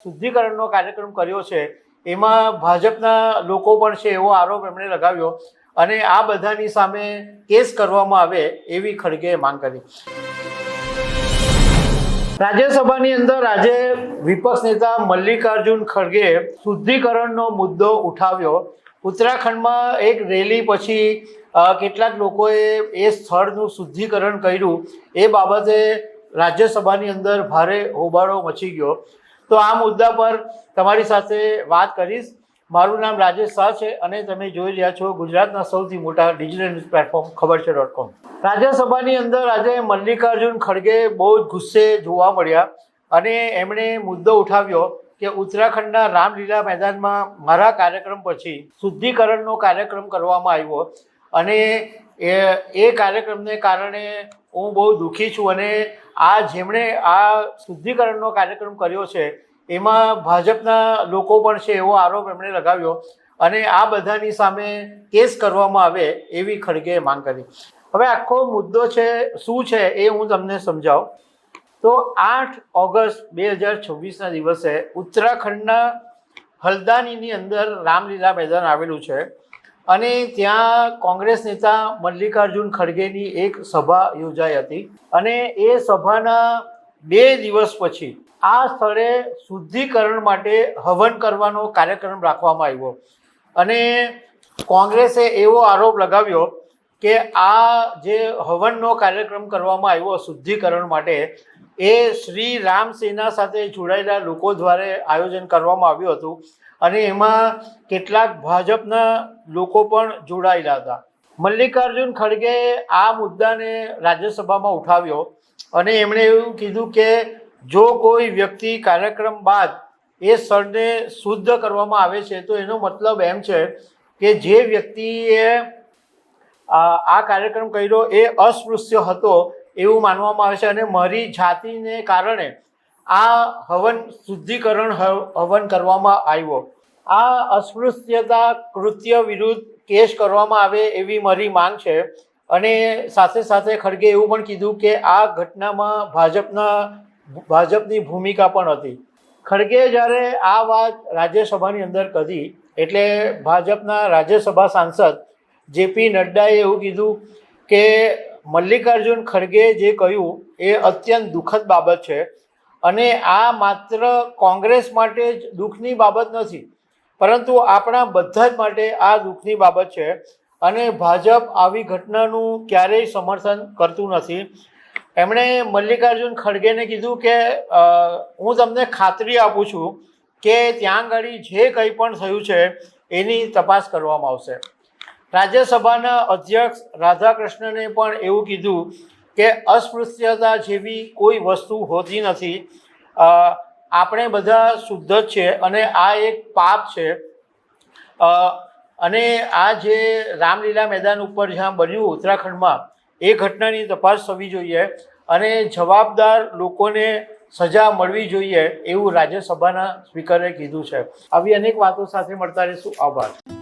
શુદ્ધિકરણનો કાર્યક્રમ કર્યો છે એમાં ભાજપના લોકો પણ છે એવો આરોપ એમણે લગાવ્યો અને આ બધાની સામે કેસ કરવામાં આવે એવી ખડગેએ માંગ કરી। રાજ્યસભાની અંદર આજે વિપક્ષ નેતા મલ્લિકાર્જુન ખડગેએ શુદ્ધિકરણનો મુદ્દો ઉઠાવ્યો। ઉત્તરાખંડમાં એક રેલી પછી કેટલાક લોકોએ એ સ્થળનું શુદ્ધિકરણ કર્યું એ બાબતે રાજ્યસભાની અંદર ભારે હોબાળો મચી ગયો। તો આ મુદ્દા પર તમારી સાથે વાત કરીશ। મારું નામ રાજેશ શાહ છે અને તમે જોઈ રહ્યા છો ગુજરાતના સૌથી મોટા ડિજિટલ ન્યૂઝ પ્લેટફોર્મ ખબરછે.com। રાજ્યસભાની અંદર આજે મલ્લિકાર્જુન ખડગે બહુ જ ગુસ્સે જોવા મળ્યા અને એમણે મુદ્દો ઉઠાવ્યો કે ઉત્તરાખંડના રામલીલા મેદાનમાં મારા કાર્યક્રમ પછી શુદ્ધિકરણનો કાર્યક્રમ કરવામાં આવ્યો અને એ કાર્યક્રમને કારણે હું બહુ દુઃખી છું અને જેમણે આ શુદ્ધિકરણનો કાર્યક્રમ કર્યો છે એમાં ભાજપના લોકો પણ છે એવો આરોપ એમણે લગાવ્યો અને આ બધાની સામે કેસ કરવામાં આવે એવી ખડગેએ માંગ કરી। હવે આખો મુદ્દો છે શું છે એ હું તમને સમજાવું। તો 8 ઓગસ્ટ 2026ના દિવસે ઉત્તરાખંડના હલ્દાનીની અંદર રામલીલા મેદાન આવેલું છે અને ત્યાં કોંગ્રેસ નેતા મલ્લિકાર્જુન ખડગેની એક સભા યોજાઈ હતી અને એ સભાના 2 દિવસ પછી આ સ્થળે શુદ્ધિકરણ માટે હવન કરવાનો કાર્યક્રમ રાખવામાં આવ્યો અને કોંગ્રેસે એવો આરોપ લગાવ્યો કે આ જે હવનનો કાર્યક્રમ કરવામાં આવ્યો શુદ્ધિકરણ માટે એ શ્રી રામ સેના સાથે જોડાયેલા લોકો દ્વારા આયોજન કરવામાં આવ્યું હતું અને એમાં કેટલાક ભાજપના લોકો પણ જોડાયેલા હતા। મલ્લિકાર્જુન ખડગેએ આ મુદ્દાને રાજ્યસભામાં ઉઠાવ્યો અને એમણે એવું કીધું કે જો કોઈ વ્યક્તિ કાર્યક્રમ બાદ એ સ્થળને શુદ્ધ કરવામાં આવે છે તો એનો મતલબ એમ છે કે જે વ્યક્તિએ આ કાર્યક્રમ કર્યો એ અસ્પૃશ્ય હતો એવું માનવામાં આવે છે અને મારી જાતિને કારણે આ શુદ્ધિકરણ હવન કરવામાં આવ્યો। આ અસ્પૃશ્યતા કૃત્ય વિરુદ્ધ કેસ કરવામાં આવે એવી મારી માંગ છે અને સાથે સાથે ખડગે એવું પણ કીધું કે આ ઘટનામાં ભાજપની ભૂમિકા પણ હતી। ખડગે જ્યારે આ વાત રાજ્યસભાની અંદર કરી એટલે ભાજપના રાજ્યસભા સાંસદ જેપી નડ્ડાએ એવું કીધું કે મલ્લિકાર્જુન ખડગે જે કહ્યું એ અત્યંત દુઃખદ બાબત છે અને આ માત્ર કોંગ્રેસ માટે જ દુઃખની બાબત નથી પરંતુ આપણા બધા જ માટે આ દુઃખની બાબત છે અને ભાજપ આવી ઘટનાનું ક્યારેય સમર્થન કરતું નથી। એમણે મલ્લિકાર્જુન ખડગેને કીધું કે હું તમને ખાતરી આપું છું કે ત્યાં આગળ જે કંઈ પણ થયું છે એની તપાસ કરવામાં આવશે। રાજ્યસભાના અધ્યક્ષ રાધાકૃષ્ણને પણ એવું કીધું કે અસ્પૃશ્યતા જેવી કોઈ વસ્તુ હોતી નથી। આપણે બધા શુદ્ધ જ છે અને આ એક પાપ છે અને આ જે રામલીલા મેદાન ઉપર જ્યાં બન્યું ઉત્તરાખંડમાં એ ઘટનાની તપાસ થવી જોઈએ અને જવાબદાર લોકોને સજા મળવી જોઈએ એવું રાજ્યસભાના સ્પીકરે કીધું છે। આવી અનેક વાતો સાથે મળતા રહીશું। આભાર।